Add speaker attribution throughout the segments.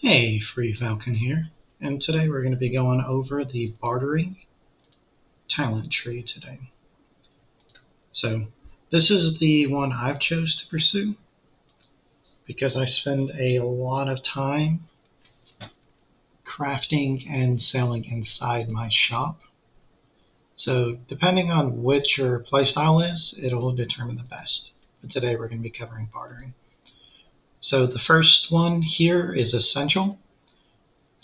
Speaker 1: Hey, Free Falcon here, and today we're going to be going over the Bartering Talent Tree today. So, this is the one I've chose to pursue because I spend a lot of time crafting and selling inside my shop. So, depending on which your playstyle is, it'll determine the best. But today we're going to be covering bartering. So, the first one here is essential.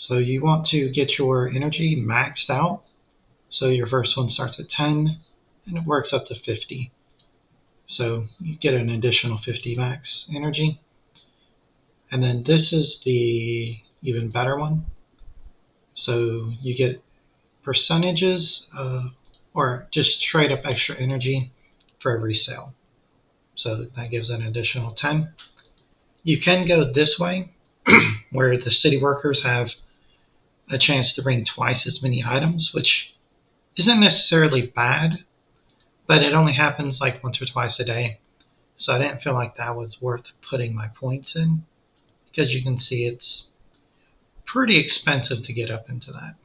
Speaker 1: So you want to get your energy maxed out. So your first one starts at 10 and it works up to 50. So you get an additional 50 max energy. And then this is the even better one. So you get percentages or just straight up extra energy for every sale. So that gives an additional 10. You can go this way where the city workers have a chance to bring twice as many items, which isn't necessarily bad, but it only happens like once or twice a day. So I didn't feel like that was worth putting my points in, because you can see it's pretty expensive to get up into that.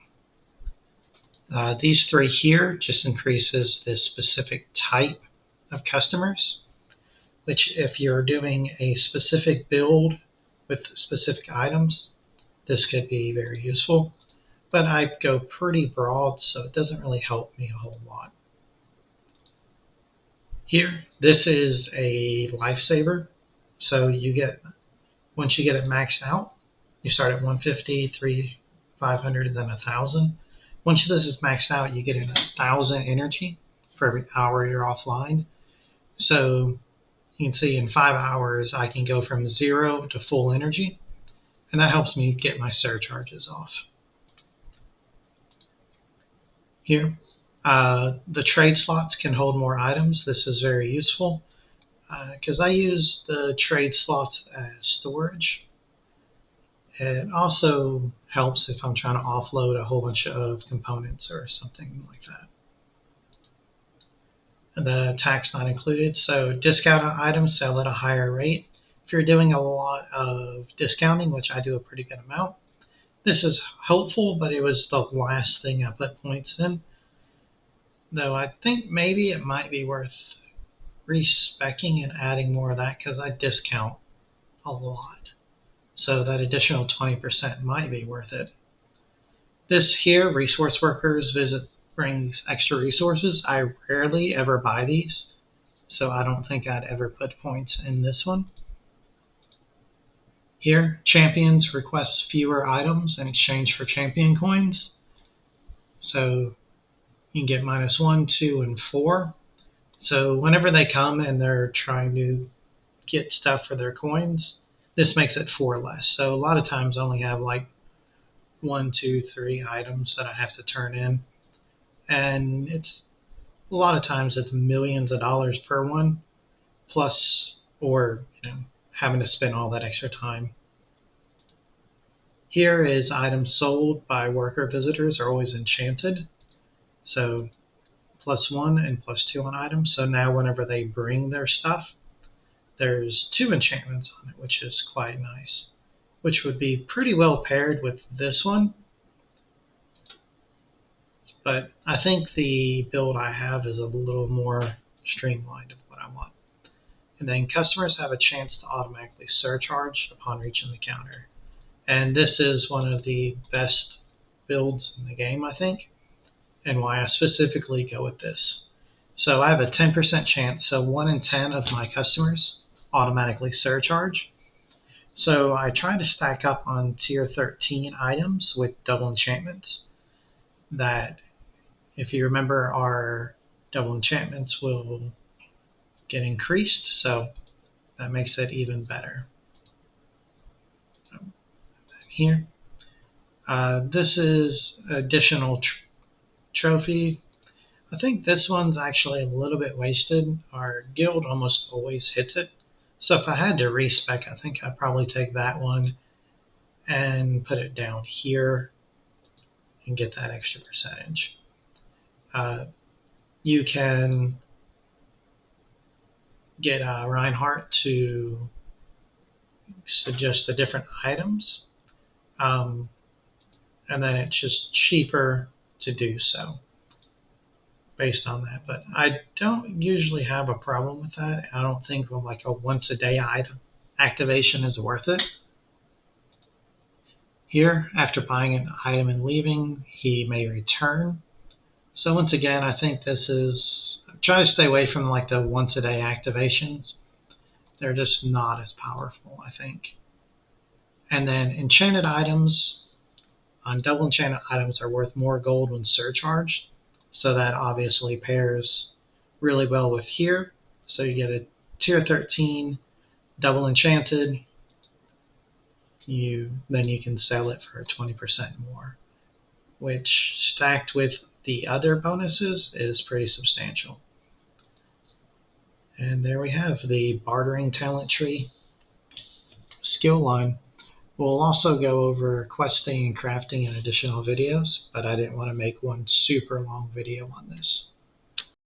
Speaker 1: These three here just increases the specific type of customers, which if you're doing a specific build with specific items, this could be very useful, but I go pretty broad, so it doesn't really help me a whole lot. Here, this is a lifesaver. So you get, once you get it maxed out, you start at 150, 3, 500, and then 1,000. Once this is maxed out, you get 1,000 energy for every hour you're offline. So you can see in 5 hours, I can go from 0 to full energy, and that helps me get my surcharges off. Here, the trade slots can hold more items. This is very useful because I use the trade slots as storage. It also helps if I'm trying to offload a whole bunch of components or something like that. The tax not included, so discounted items sell at a higher rate. If you're doing a lot of discounting, which I do a pretty good amount, this is helpful, but it was the last thing I put points in. Though I think maybe it might be worth respecing and adding more of that because I discount a lot. So that additional 20% might be worth it. This here, resource workers visit, brings extra resources. I rarely ever buy these, so I don't think I'd ever put points in this one. Here, champions request fewer items in exchange for champion coins. So you can get -1, 2, and 4. So whenever they come and they're trying to get stuff for their coins, this makes it 4 less. So a lot of times I only have like 1, 2, 3 items that I have to turn in. And it's a lot of times it's millions of dollars per one, plus or having to spend all that extra time. Here is items sold by worker visitors are always enchanted. So +1 and +2 on items. So now whenever they bring their stuff, there's 2 enchantments on it, which is quite nice, which would be pretty well paired with this one. But I think the build I have is a little more streamlined of what I want. And then customers have a chance to automatically surcharge upon reaching the counter. And this is one of the best builds in the game, I think, and why I specifically go with this. So I have a 10% chance, so 1 in 10 of my customers automatically surcharge. So I try to stack up on tier 13 items with double enchantments that, if you remember, our double enchantments will get increased, so that makes it even better. Here, this is additional trophy. I think this one's actually a little bit wasted. Our guild almost always hits it. So if I had to respec, I think I'd probably take that one and put it down here and get that extra percentage. You can get Reinhardt to suggest the different items. and then it's just cheaper to do so based on that. But I don't usually have a problem with that. I don't think like a once a day item activation is worth it. Here, after buying an item and leaving, he may return. So once again, I think this is, try to stay away from like the once a day activations. They're just not as powerful, I think. And then enchanted items, double enchanted items are worth more gold when surcharged. So that obviously pairs really well with here. So you get a tier 13 double enchanted. Then you can sell it for 20% more, which stacked with the other bonuses is pretty substantial. And there we have the Bartering Talent Tree skill line. We'll also go over questing and crafting in additional videos, but I didn't want to make one super long video on this.